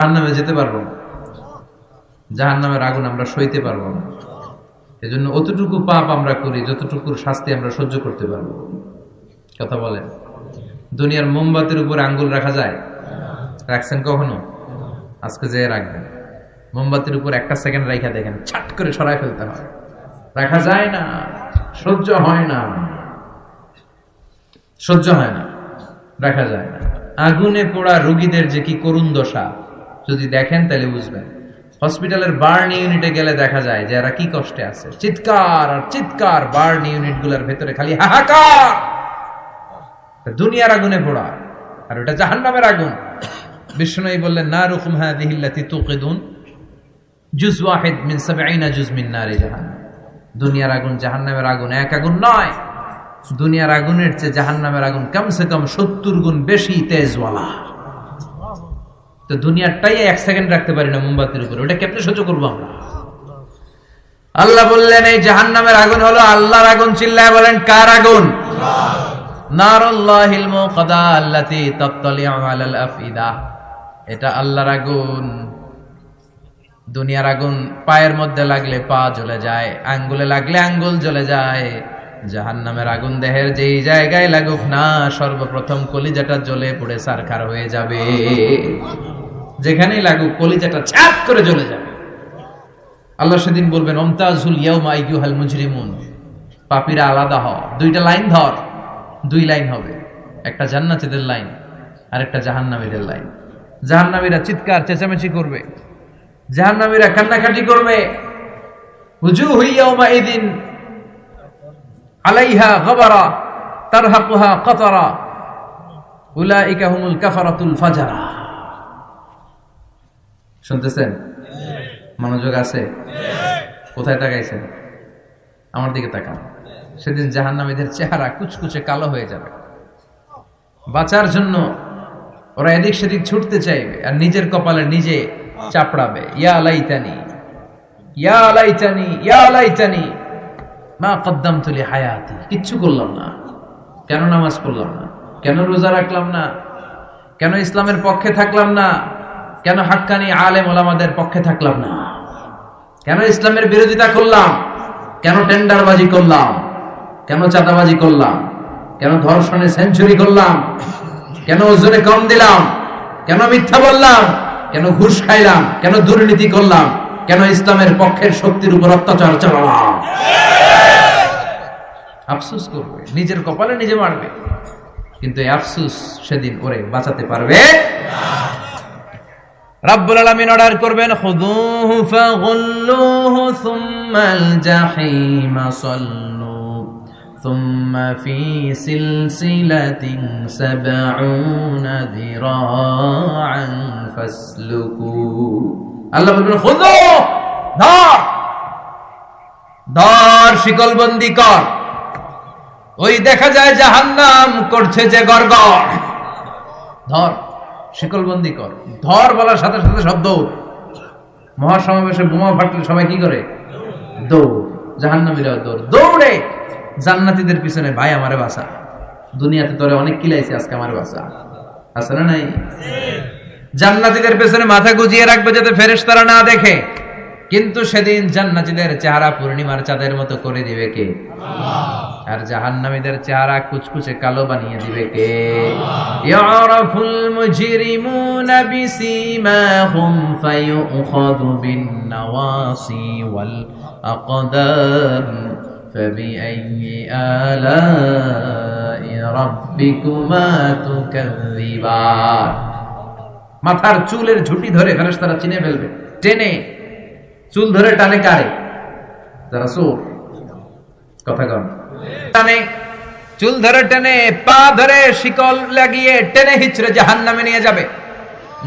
জাহান্নামে যেতে পারবো না, জাহান্নামের আগুন আমরা সইতে পারবো না। এজন্য অতটুকু পাপ আমরা করি যতটুকুর শাস্তি আমরা সহ্য করতে পারবো। কথা বলেন, দুনিয়ার মোমবাতির উপরে আঙ্গুল রাখা যায়? রাখছেন কখনো? আজকে যে রাখবেন, মোমবাতির উপর একটা সেকেন্ড রাখা দেখেন, ছাট করে সরাই ফেলতে হয়। রাখা যায় না, সহ্য হয় না, সহ্য হয় না, রাখা যায় না। আগুনে পোড়া রোগীদের যে কি করুণ দশা যদি দেখেন তাহলে বুঝবেন। হসপিটালের বার্ন ইউনিটে গেলে দেখা যায় যে এরা কি কষ্টে আছে, চিৎকার আর চিৎকার, বার্ন ইউনিট গুলার ভেতরে খালি হাহাকার। দুনিয়ার আগুনে পোড়া, আর ওটা জাহান্নামের আগুন। বিষ্ণু বললেন, নারুকুম হাযিহিল্লাতী তুকিদুন জুজ ওয়াহিদ মিন ৭০ জুজ মিন নারি জাহান্নাম। দুনিয়ার আগুন জাহান্নামের আগুন এক আগুন নয়, দুনিয়ার আগুনের চেয়ে জাহান্নামের আগুন কমসে কম ৭০ গুণ বেশি তেজওয়ালা। তো দুনিয়ারটাই এক সেকেন্ড রাখতে পারি না মোমবাতির উপরে, ওটা কেমনে সহ্য করবো আমরা? আল্লাহ বললেন এই জাহান্নামের আগুন হলো আল্লাহর আগুন। চিল্লায় বলেন, কার আগুন? নারুল্লাহিল মুকাদা আল্লাতী তাত্তালিউ আলাল আফইদা। এটা আল্লাহর আগুন। দুনিয়ার আগুন পায়ের মধ্যে লাগলে পা জ্বলে যায়, আঙ্গুলে লাগলে আঙ্গুল জ্বলে যায়। জাহান্নামের আগুন দেহের যেই জায়গায় লাগুক না, সর্বপ্রথম কলিজাটা জ্বলে পুড়ে ছারখার হয়ে যাবে। যেখানেই লাগুক কলিজাটা ছাপ করে জ্বলে যাবে। আল্লাহ সেদিন বলবেন, আমতাজুল ইয়াউমা আইয়ুহাল মুজরিমুন, পাপীরা আলাদা হ। দুইটা লাইন ধর, দুই লাইন হবে, একটা জান্নাতীদের লাইন আর একটা জাহান্নামীদের লাইন। জাহান্নামীরা চিৎকার চেঁচামেচি করবে, জাহান্নামীরা কান্নাকাটি করবে। উজুহু ইয়াউমাইদিন আলাইহা গাবারা তারহাকুহা কাতারা উলাইকা হুমুল কাফারাতুল ফাজারা। শুনতেছেন? মনোযোগ আছে? কোথায় তাকাইছেন? আমার দিকে তাকান। সেদিন জাহান্নামীদের চেহারা কুচকুচে কালো হয়ে যাবে। বাঁচার জন্য ওরা এদিক সেদিক ছুটতে চাইবে আর নিজের কপালে নিজে চাপড়াবে, ইয়া লাইতানি ইয়া লাইতানি ইয়া লাইতানি মা কদ্দামতু লি হায়াতি। কিচ্ছু করলাম না, কেন নামাজ পড়লাম না, কেন রোজা রাখলাম না, কেন ইসলামের পক্ষে থাকলাম না, কেন হাক্কানি আলেম ওলামাদের পক্ষে থাকলাম না, কেন ইসলামের বিরোধিতা করলাম, কেন টেন্ডারবাজি করলাম, কেন চাঁদাবাজি করলাম, কেন ধর্ষণে সেঞ্চুরি করলাম, কেন ওজনে কম দিলাম, কেন মিথ্যা বললাম, কেন ঘুষ খাইলাম, কেন দুর্নীতি করলাম, কেন ইসলামের পক্ষের শক্তির উপর অত্যাচার চালালাম। আফসোস করবে, নিজের কপালে নিজে মারবে, কিন্তু এই আফসোস সেদিন ওরে বাঁচাতে পারবে না। রাব্বুল আলামিন অর্ডার করবেন, খুযুহু ফাগুল্লুহু সুম্মাল জাহিমা সাল্লু সুম্মা ফি সিলসিলাতিন ৭০ যিরাআন ফাসলুকু। আল্লাহ বলবেন, খুযু, ধর ধর, শিকলবন্দি কর। ওই দেখা যায় জাহান্নাম করছে যে গড়গড়, ধর শিকলবন্দি কর। ধর বলার সাথে সাথে সব দৌড়। মহাসমাবেশে বোমা ফাটলে সবাই কি করে? দৌড়। জাহান্নামীরাও দৌড়, দৌড়ে জান্নাতীদের পিছনে, ভাই আমারে বাঁচা, দুনিয়াতে তোরে অনেক কিলাইছে, আজকে আমারে বাঁচা। আছে না নাই? জান্নাতীদের পেছনে মাথা গুজিয়ে রাখবে যাতে ফেরেশতারা না দেখে। কিন্তু সেদিন জান্নাতীদের চেহারা পূর্ণিমার চাঁদের মতো করে দিবে কে? আল্লাহ। আর জাহান্নামীদের চেহারা কুচকুচে কালো বানিয়ে দিবে কে? ইয়ারাফুল মুজরিমুনা বিসীমাহুম ফায়ুখাযু বিন নাওয়াসি ওয়াল আকদাম ফাবিআইয়ি আলাই রাব্বিকুমা তুকাযযিবান। মাথার চুলের ঝুঁটি ধরে ফেরেশতারা চিনে ফেলবে, টেনে চুল ধরে টানে কারে? যারা চোর। কথা কন, টানে চুল ধরে টেনে, পা ধরে শিকল লাগিয়ে টেনে হিচড়ে জাহান্নামে নিয়ে যাবে।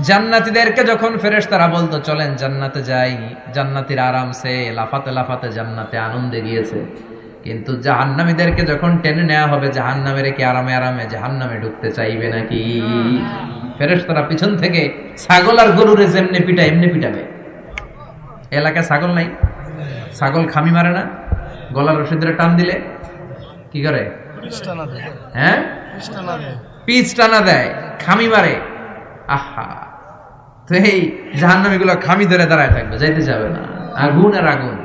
জান্নাতীদেরকে যখন ফেরেশতারা বলতো চলেন জান্নাতে যাই, জান্নাতীর আরামসে লাফাতে লাফাতে জান্নাতে আনন্দে গিয়েছে। কিন্তু জাহান্নামীদেরকে যখন টেনে নেওয়া হবে জাহান্নামের, কি আরামে আরামে জাহান্নামে ঢুকতে চাইবে নাকি? ফেরেশতারা পিছন থেকে ছাগল আর গরুরে যেমনি পিটায় এমনি পিটাবে। এলাকায় ছাগল নাই? ছাগল খামি মারে না? গলার রশি ধরে টান দিলে কি করে? হ্যাঁ, পিচ টানা দেয়, খামি মারে। আহা, তো এই জাহান্নামীগুলো খামি ধরে দাঁড়ায় থাকবে, যাইতে যাবে না। আগুন আর আগুন,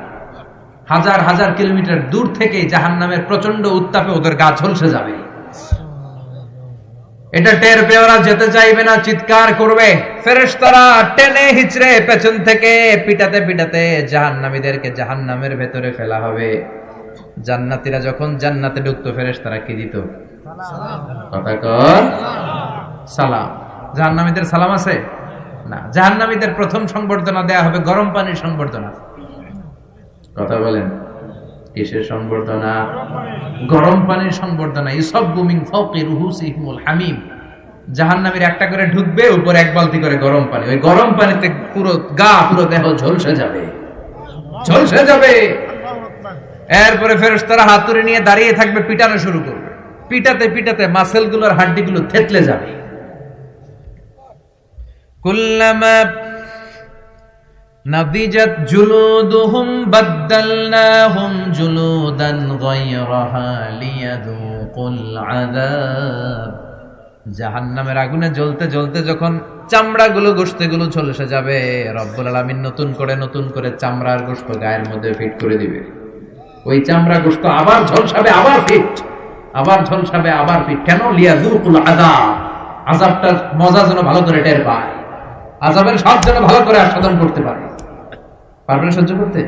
হাজার হাজার কিলোমিটার দূর থেকে জাহান্নামের প্রচন্ড উত্তাপে ওদের গা ঝলসে যাবে। এটা টের পেয়ে ওরা যেতে চাইবে না, চিৎকার করবে। ফেরেশতারা টেনে হিচড়ে পেছন থেকে পিটাতে পিটাতে জাহান্নামীদেরকে জাহান্নামের ভেতরে ফেলা হবে। জান্নাতীরা যখন জান্নাতে ঢুকতো, ফেরেশতারা কি দিত? কথা কর, সালাম। জাহান্নামীদের সালাম আছে না। জাহান্নামীদের প্রথম সংবর্ধনা দেয়া হবে গরম পানির সংবর্ধনা। কথা বলেন, কিসের সংবর্ধনা? গরম পানির সংবর্ধনা। ইসাব্বু মিন ফাওকি রুহুসিহিমুল হামিম। জাহান্নামীর একটা করে ঢুকবে, উপরে এক বালতি করে গরম পানি। ওই গরম পানিতে পুরো গা, পুরো দেহ ঝলসে যাবে, ঝলসে যাবে। এরপরে ফেরেশতারা হাতুড়ি নিয়ে দাঁড়িয়ে থাকবে, পিটানো শুরু করবে। পিটাতে পিটাতে মাসেলগুলোর হাড্ডিগুলো থেতলে যাবে। কুল্লামা নাদিজাত জুলুদুহুম বাদদালনাহুম জুলুদান গায়রাহা লিয়াযুকুল আযাব। জাহান্নামের আগুনে জ্বলতে জ্বলতে যখন চামড়াগুলো, গোশতগুলো ঝলসে যাবে, রব্বুল আলামিন নতুন করে চামড়ার গোশত গায়ের মধ্যে ফিট করে দিবে। ওই চামড়া গোশত আবার ঝলসাবে, আবার ফিট, আবার ঝলসাবে, আবার ফিট। কেন? লিয়াযুকুল আযাব। আযাবটার মজা যেন ভালো করে টের পায়, আযাবের স্বাদ যেন ভালো করে আস্বাদন করতে পারে। পারবেন সহ্য করতে?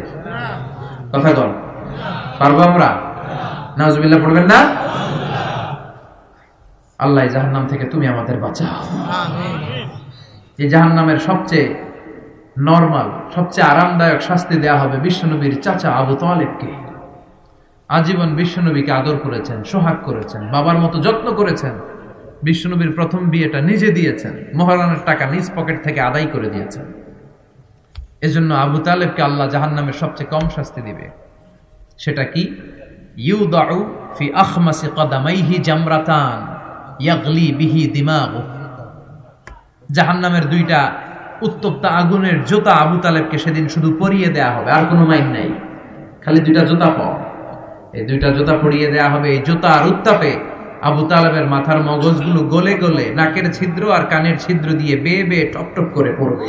কথা বল, পারবো আমরা? নাউজুবিল্লাহ পড়বেন না? আল্লাহ জাহান্নাম থেকে তুমি আমাদের বাঁচাও। এই জাহান্নামের সবচেয়ে নরমাল, সবচেয়ে আরামদায়ক শাস্তি দেয়া হবে বিশ্বনবীর চাচা আবু তালেবকে। আজীবন বিশ্বনবীকে আদর করেছেন, সোহাগ করেছেন, বাবার মতো যত্ন করেছেন। বিশ্বনবীর প্রথম বিয়েটা নিজে দিয়েছেন, মহারানার টাকা নিজ পকেট থেকে আদায় করে দিয়েছেন। এজন্য আবু তালেবকে আল্লাহ জাহান্নামের সবচেয়ে কম শাস্তি দিবে। সেটা কি? ইউদাউ ফি আখমাসি কদামাইহি জামরাতান ইয়াগলি বিহি দিমাগু। জাহান্নামের দুইটা উত্তপ্ত আগুনের জুতা আবু তালেবকে সেদিন শুধু পরিয়ে দেয়া হবে, আর কোনো মাইন নাই, খালি দুইটা জুতা পাও। এই দুইটা জুতা পরিয়ে দেয়া হবে। এই জুতার উত্তাপে আবু তালেবের মাথার মগজগুলো গলে গলে নাকের ছিদ্র আর কানের ছিদ্র দিয়ে বেয়ে বেয়ে টপ টপ করে পড়বে।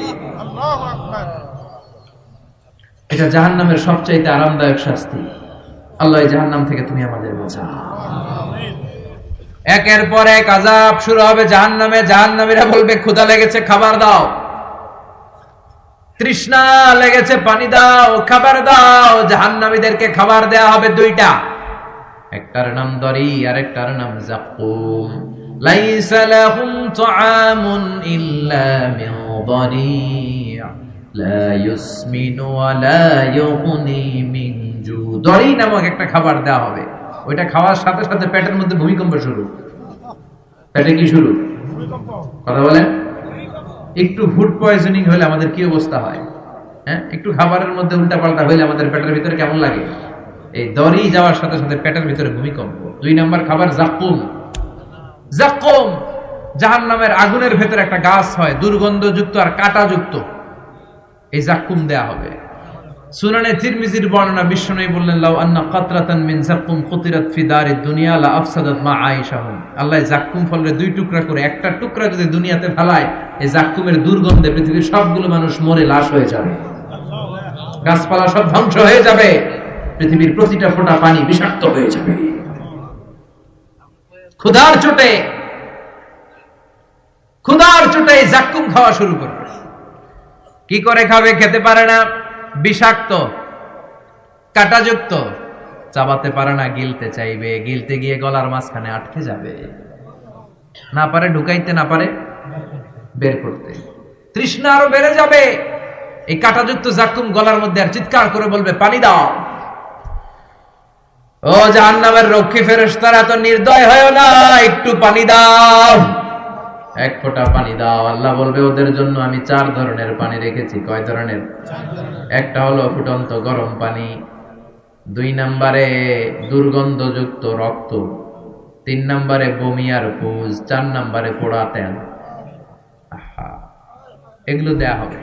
এটা জাহান্নামের সবচাইতে আরামদায়ক শাস্তি। আল্লাহ জাহান্নাম থেকে তুমি আমাদের বাঁচাও। একের পর এক আযাব শুরু হবে জাহান্নামে। জাহান্নামীরা বলবে, ক্ষুধা লেগেছে, খাবার দাও। তৃষ্ণা লেগেছে, পানি দাও, খাবার দাও। জাহান্নামীদেরকে খাবার দেয়া হবে দুইটা, একটার নাম দরি আর একটার নাম যাকুম। লাইসা লাহুম তুআমুন ইল্লা মিন দরি' লা ইউসমিনু ওয়া লা ইউগনি মিন জু। দরি নামক একটা খাবার দেওয়া হবে। ওইটা খাওয়ার সাথে সাথে পেটের মধ্যে ভূমিকম্প শুরু। পেটে কি শুরু? কথা বলেন। একটু ফুড পয়জনিং হলে আমাদের কি অবস্থা হয়? হ্যাঁ, একটু খাবারের মধ্যে উল্টাপাল্টা হলে আমাদের পেটের ভিতরে কেমন লাগে? এই দড়ি যাওয়ার সাথে সাথে পেটের ভিতরে ভূমিকম্প। 2 নম্বর খাবার যাকুম। যাকুম জাহান্নামের আগুনের ভেতরে একটা গাছ হয়, দুর্গন্ধযুক্ত আর কাঁটাযুক্ত। এই যাকুম দেয়া হবে। সুনানে তিরমিজির বর্ণনা, বিশ্বনবী বললেন, লাউ আন্না কাতরাতান মিন যাকুম কুতিরাত ফি দারিদ দুনিয়া লা আফসাদাত মা আয়েশাহুম। আল্লাহ যাকুম ফলের 2 টুকরা করে, একটা টুকরা যদি দুনিয়াতে ফেলায়, এই যাকুমের দুর্গন্ধে পৃথিবীর সবগুলো মানুষ মরে লাশ হয়ে যাবে, গাছপালা সব ধ্বংস হয়ে যাবে, পৃথিবীর প্রতিটা ফোঁটা পানি বিষাক্ত হয়ে যাবে। ক্ষুধার চোটে যাকুম খাওয়া শুরু করবে। কি করে খাবে? খেতে পারে না, বিষাক্ত, কাঁটাযুক্ত, চাবাতে পারে না, গিলতে চাইবে, গিলতে গিয়ে গলার মাঝখানে আটকে যাবে, না পারে ঢুকাইতে, না পারে বের করতে। তৃষ্ণা আরো বেড়ে যাবে। এই কাঁটাযুক্ত যাকুম গলার মধ্যে আর চিৎকার করে বলবে, পানি দাও। ও জাহান্নামের রক্ষী ফেরেশতারা, এত নির্দয় হয় না, একটু পানি দাও, এক ফোঁটা পানি দাও। আল্লাহ বলবে, ওদের জন্য আমি 4 ধরনের পানি রেখেছি। কয় ধরনের? একটা হলো ফুটন্ত গরম পানি, 2 নম্বরে দুর্গন্ধযুক্ত রক্ত, 3 নম্বরে বমি আর পুজ, 4 নম্বরে পোড়া তেল। এগুলো দেয়া হবে।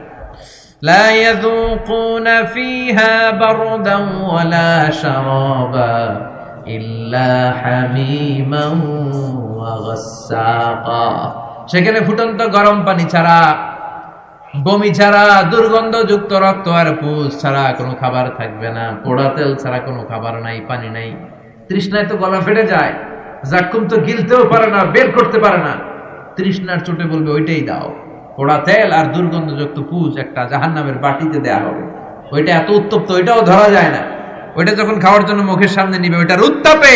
লা ইয়াযুকুনা ফিহা বারদান ওয়ালা শারাবা ইল্লা হামিমান ওয়া গাসসাকা। সেখানে ফুটন্ত গরম পানি ছাড়া বমি ছাড়া, দুর্গন্ধযুক্ত রক্ত আর পুষ ছাড়া কোনো খাবার থাকবে না, পোড়া তেল ছাড়া কোনো খাবার নাই, পানি নাই। তৃষ্ণায় তো গলা ফেটে যায়, জাক্কুম তো গিলতেও পারে না, বের করতে পারে না। তৃষ্ণার চোটে বলবে ওইটাই দাও। পোড়া তেল আর দুর্গন্ধযুক্ত পুষ একটা জাহান্নামের বাটিতে দেয়া হবে। ওইটা এত উত্তপ্ত, ওইটাও ধরা যায় না। ওইটা যখন খাওয়ার জন্য মুখের সামনে নিবে, ওইটার উত্তাপে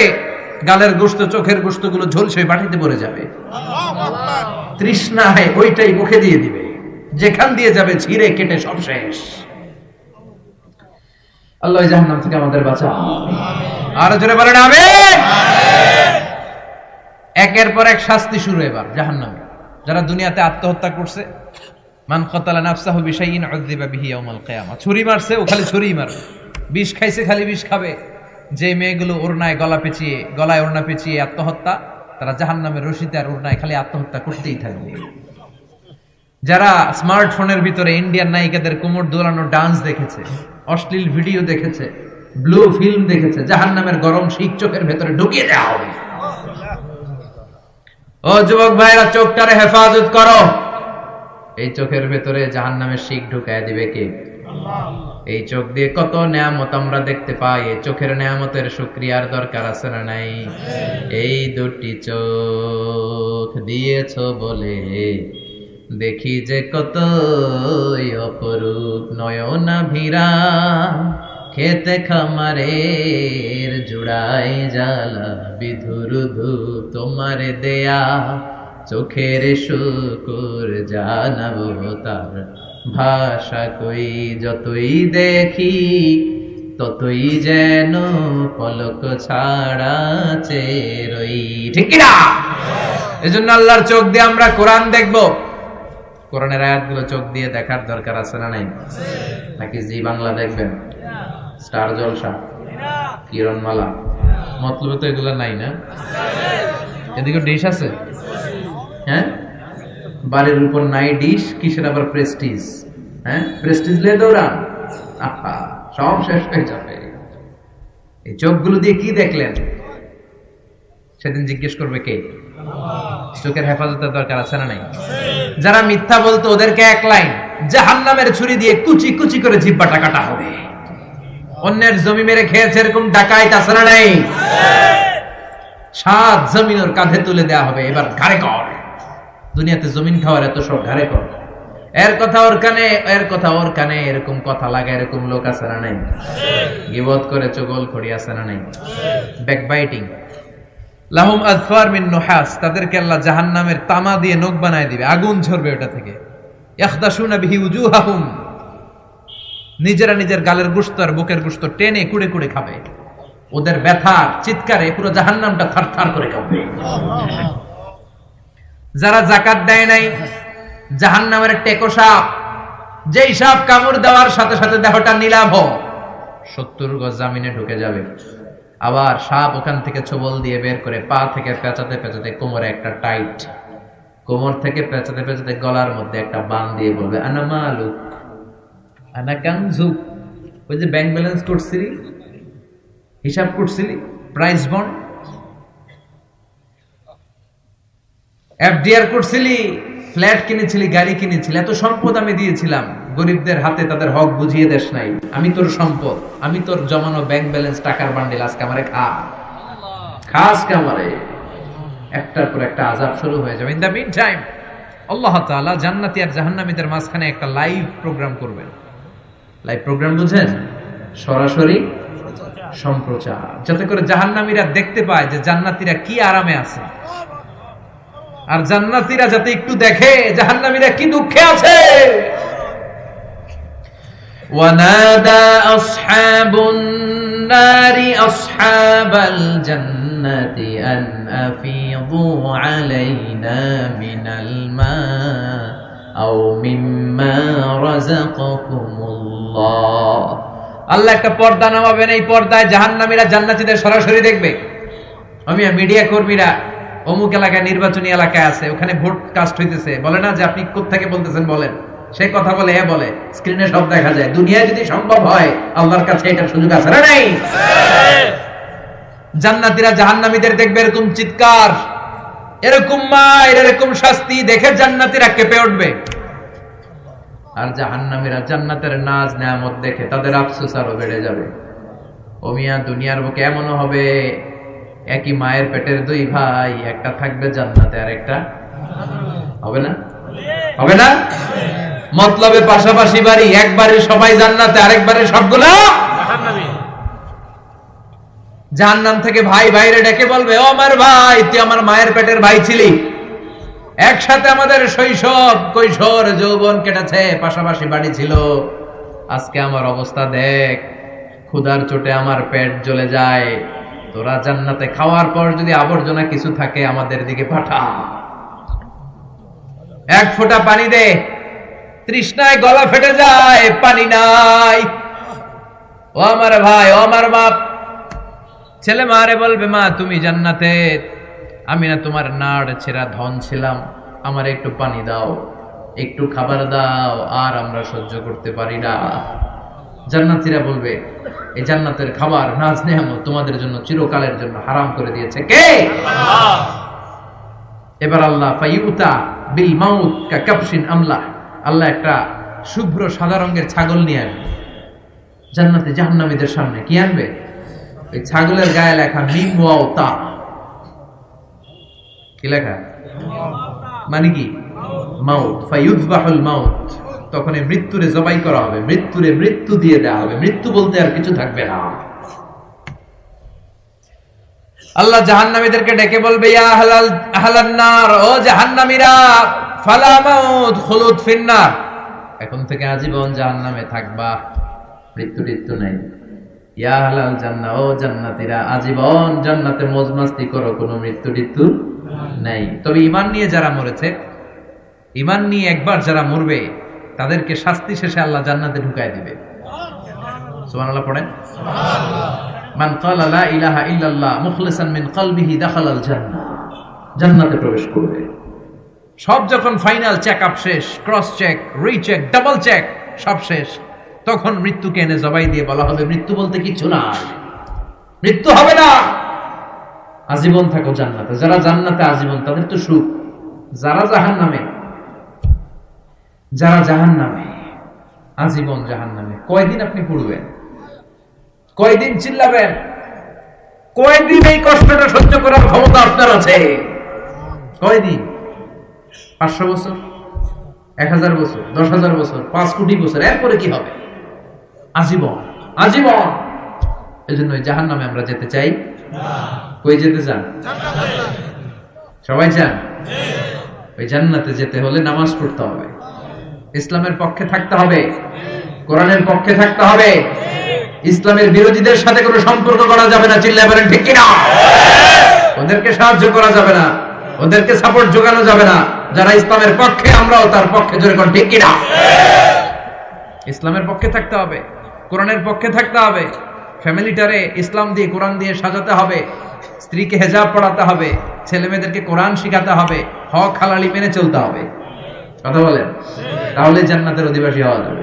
গালের গোশত, চোখের গোশত গুলো ঝলসে বাটিতে পড়ে যাবে। তৃষ্ণায় ওইটাই মুখে দিয়ে দিবে, যেখান দিয়ে যাবে ছিঁড়ে কেটে সব শেষ। আল্লাহ জাহান্নাম থেকে আমাদের বাঁচাও। আর জোরে বলেন আমিন। একের পর এক শাস্তি শুরু এবার জাহান্নামে। যারা দুনিয়াতে আত্মহত্যা করছে, মান কাতালা নাফসাহু বিশাইইন উযযিবা বিহি ইয়াউমাল কিয়ামা। ছুরি মারছে, ও খালি ছুরিই মারবে। বিষ খাইছে, খালি বিষ খাবে। যে মেয়েগুলো ওড়নায় গলায় ওড়না পেঁচিয়ে আত্মহত্যা, তারা জাহান্নামের রশিতে আর ওড়নায় খালি আত্মহত্যা করতেই থাকবে। যারা স্মার্টফোনের ভিতরে ইন্ডিয়ান নায়িকাদের কোমর দোলানো ডান্স দেখেছে, অশ্লীল ভিডিও দেখেছে, ব্লু ফিল্ম দেখেছে, জাহান্নামের গরম শিক চোখের ভেতরে ঢুকিয়ে দেওয়া হবে। ও যুবক ভাইরা, চোখটারে হেফাজত করো। এই চোখের ভেতরে জাহান্নামের শিক ঢুকায় দিবে কে? এই চোখ দিয়ে কত নেয়ামত আমরা দেখতে পাই। এই চোখের নেয়ামতের শুকরিয়ার দরকার আছে না নাই? এই দুটি চোখ দিয়েছ বলে দেখি যে কত অপরূপ নয়নাভিরা, খেতে খামারের জুড়াই জ্বালা বিধুরুধু তোমারে দেয়া, চোখের শুকুর জানাবো তার ভাষা কই, যতই দেখি ততই যেন পলক ছাড়া চেরই। ঠিক কি না? এজন্য আল্লাহর চোখ দিয়ে আমরা কোরআন দেখব। কোরআনের আয়াতগুলো চোখ দিয়ে দেখার দরকার আছে না নাই? নাকি জি বাংলা দেখবেন, স্টার জলসা, কিরণমালা, মতলবে তো এগুলো নাই না? এদিকে ডিশ আছে, হ্যাঁ? বাড়ির উপর নাই ডিশ, কিসের আবার প্রেস্টিজ? হ্যাঁ, প্রেস্টিজ লে দৌড়ান, আহা সব শেষ হয়ে যাবে। এই চোখগুলো দিয়ে কি দেখলেন? সেদিন জিজ্ঞেস করবে কে? চোখের হেফাজতের দরকার আছে না নাই? যারা মিথ্যা বলতো ওদেরকে এক লাইন, জাহান্নামের ছুরি দিয়ে কুচি কুচি করে জিহ্বাটা কাটা হবে। অন্যের জমি মেরে খেয়েছে এরকম ডাকাইত আছে না নাই? সাত জমিন ওর কাঁধে তুলে দেওয়া হবে, এবার ঘাড়ে কর। দুনিয়াতে জমিন খাওয়ার এত সব, ঘাড়ে কর। এর কথা ওর কানে, এর কথা ওর কানে, এরকম কথা লাগে, এরকম লোক আছে না নাই? গীবত করে চগল খড়ি আছে না নাই? ব্যাকবাইটিং। লাহুম আযফার মিন নুহাস, তাদেরকে আল্লাহ জাহান্নামের তামা দিয়ে নখ বানায় দিবে, আগুন ঝরবে ওটা থেকে। ইয়াখদাশুনা বিহি উজুহাহুম, নিজেরা নিজের গালের গোশত আর বুকের গোশত টেনে কুড়ে কুড়ে খাবে। ওদের ব্যথার চিৎকারে পুরো জাহান্নামটা থারথার করে কাঁপবে। যারা যাকাত দেয় নাই, জাহান্নামের টেকো সাপ, যেই সাপ কামড় দেওয়ার সাথে সাথে দেহটা নীলাভ, 70 গজ জামিনে ঢুকে যাবে। আবার সাপ ওখান থেকে ছোবল দিয়ে বের করে পা থেকে পেঁচাতে পেঁচাতে কোমরে একটা টাইট, কোমর থেকে পেঁচাতে পেঁচাতে গলার মধ্যে একটা বান দিয়ে বলবে আনা মালুক আনা কানজুক। ওই যে ব্যাংক ব্যালেন্স করছিলি, হিসাব করছিলি, প্রাইস বন্ড, এফডিআর করছিলি, ফ্ল্যাট কিনেছিলি, গাড়ি কিনেছিলি, এত সম্পদ আমি দিয়েছিলাম, গরিবদের হাতে তাদের হক বুঝিয়ে দেশ নাই। আমি তোর সম্পদ, আমি তোর জমানো ব্যাংক ব্যালেন্স টাকার বান্ডিল, আজকে আমারে খা, আজকে আমারে। একটার পর একটা আযাব শুরু হয়ে যাবে। ইন দ্য মিন টাইম আল্লাহ তাআলা জান্নাতি আর জাহান্নামীদের মাঝখানে একটা লাইভ প্রোগ্রাম করবেন। লাইভ প্রোগ্রাম বুঝেন? সরাসরি সম্প্রচার, যাতে করে জাহান্নামীরা দেখতে পায় যে জান্নাতীরা কি আরামে আছে, আর জান্নাতীরা যাতে একটু দেখে জাহান্নামীরা কি দুঃখে আছে। ওয়ানাদা আসহাবুন নারি আসহাবাল জান্নাতি আন আফিদু আলাইনা মিনাল মা আও মিম্মা রাযাকাকুমুল্লাহ। আল্লাহ একটা পর্দা নামাবেন, এই পর্দায় জাহান্নামীরা জান্নাতীদের সরাসরি দেখবে। আমি মিডিয়া কর্মীরা অমুক এলাকায় নির্বাচনী এলাকায় আছে, ওখানে ভোট কাস্ট হইতেছে, বলে না যে আপনি কোত্থেকে বলতেছেন বলেন, সে কথা বলে এ বলে, স্ক্রিনে সব দেখা যায়। দুনিয়ায় যদি সম্ভব হয়, আল্লাহর কাছে এটার সুযোগ আছে না নাই? জান্নাতীরা জাহান্নামীদের দেখবে এরকম চিৎকার, এরকম মার, এরকম শাস্তি দেখে জান্নাতীরা কেঁপে উঠবে। আর জাহান্নামীরা জান্নাতের নাজ নেয়ামত দেখে তাদের আফসোস আরো বেড়ে যাবে। ও মিয়া, দুনিয়ার বুকে এমনও হবে একই মায়ের পেটের দুই ভাই, একটা থাকবে জান্নাতে আর একটা হবে না, হবে না? মতলবে পাশাপাশি বাড়ি, একবারে সবাই জান্নাতে, আরেকবারে সবগুলো জাহান্নামী। জাহান্নাম থেকে ভাই বাইরে ডেকে বলবে, ও আমার ভাই, তুই আমার মায়ের পেটের ভাই ছিলি, একসাথে আমাদের শৈশব কৈশোর যৌবন কেটেছে, পাশাপাশি বাড়ি ছিল, আজকে আমার অবস্থা দেখ, ক্ষুধার চোটে আমার পেট জ্বলে যায়, তোরা জান্নাতে খাওয়ার পর যদি আবর্জনা কিছু থাকে আমাদের দিকে পাঠা, এক ফোঁটা পানি দে, তৃষ্ণায় গলা ফেটে যায়, পানি নাই। ও আমার ভাই, ও আমার বাপ, ছেলে মারে বলবে, মা তুমি জান্নাতে, আমি না তোমার নাড় ছেঁড়া ধন ছিলাম, আমার একটু পানি দাও, একটু খাবার দাও, আর আমরা সহ্য করতে পারি না। জান্নাতীরা বলবে, এই জান্নাতের খাবার নাজ নেয়ামত তোমাদের জন্য চিরকালের জন্য হারাম করে দিয়েছে কে? আল্লাহ। এবার আল্লাহ ফায়ুতা বিল মাউত কা কাবশিন আমলা, আল্লাহ একটা শুভ্র সাদা রঙের ছাগল নিয়ে আসবে জান্নাতে জাহান্নামীদের সামনে। কি আনবে? ওই ছাগলের গায়ে লেখা মিম ওয়াও তা। কি লেখা? মানে কি? মাউত। ফায়ুযবাহুল মাউত, তখন এই মৃত্যুরে জবাই করা হবে, মৃত্যুরে মৃত্যু দিয়ে দেওয়া হবে, মৃত্যু বলতে আর কিছু থাকবে না। আল্লাহ জাহান্নামীদেরকে ডেকে বলবে, ইয়া আহলান নার, ও জাহান্নামীরা, ফালা মাউত খুলুদ ফিন্নার, এখন থেকে আজীবন জাহান্নামে থাকবা, মৃত্যু টিত্যু নাই। ইয়া আহলাল জান্নাহ, ও জান্নাতীরা, আজীবন জান্নাতে মौज মাস্তি করো, কোনো মৃত্যু টিত্যু নাই। তবে ঈমান নিয়ে যারা মরেছে, ঈমান নিয়ে একবার যারা মরবে, তাদেরকে শাস্তি শেষে আল্লাহ জান্নাতে ঢুকায় দিবে। সুবহানাল্লাহ পড়েন। সুবহানাল্লাহ। মান ক্বালা লা ইলাহা ইল্লাল্লাহ মুখলিসান মিন কলবিহি দাখালাল জান্নাহ, জান্নাতে প্রবেশ করবে। সব যখন ফাইনাল চেকআপ শেষ, cross check, recheck, double check সব শেষ, তখন মৃত্যুকে এনে জবাই দিয়ে বলা হবে, মৃত্যু বলতে কিছু না, মৃত্যু হবে না, আজীবন থাকো জান্নাতে। যারা জান্নাতে আজীবন তাদের তো সুখ, যারা জাহান্নামে, যারা জাহান্নামে আজীবন জাহান্নামে, কয়দিন আপনি পড়বেন? কয়দিন চিল্লাবেন? কয়দিন এই কষ্টটা সহ্য করার ক্ষমতা আপনার আছে? কয়দিন? 500 বছর, 1000 বছর, 10,000 বছর, 5 কোটি বছর, এরপরে কি হবে? আজীবন, আজীবন। এজন্য ওই জাহান্নামে আমরা যেতে চাই না। কই যেতে চান? সবাই চান? ওই জান্নাতে যেতে হলে নামাজ পড়তে হবে, ইসলামের পক্ষে থাকতে হবে, কোরআনের পক্ষে থাকতে হবে, ইসলামের বিরোধীদের সাথে কোনো সম্পর্ক করা যাবে না। চিল্লায় বলেন ঠিক কিনা? ওদেরকে সাহায্য করা যাবে না, ওদেরকে সাপোর্ট জোগানো যাবে না। যারা ইসলামের পক্ষে, আমরাও তার পক্ষে, জোরে কোন ঠিক কিনা? ইসলামের পক্ষে থাকতে হবে, কোরআনের পক্ষে থাকতে হবে, ফ্যামিলিটারে ইসলাম দিয়ে, কোরআন দিয়ে সাজাতে হবে, স্ত্রীকে হেজাব পড়াতে হবে, ছেলে মেয়েদেরকে কোরআন শিখাতে হবে, হক হালালি মেনে চলতে হবে। কথা বলেন? তাহলে জান্নাতের অধিবাসী হওয়া যাবে।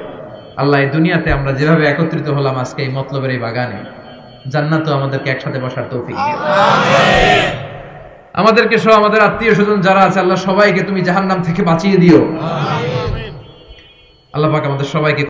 আল্লাহ এই দুনিয়াতে আমরা যেভাবে একত্রিত হলাম আজকে এই মতলবের এই বাগানে, জান্নাতও আমাদেরকে একসাথে বসার তৌফিক দিও। আমিন। আমাদেরকে সহ আমাদের আত্মীয় স্বজন যারা আছে, আল্লাহ সবাইকে তুমি জাহান্নাম থেকে বাঁচিয়ে দিও। আমিন। আল্লাহ পাক আমাদের সবাইকে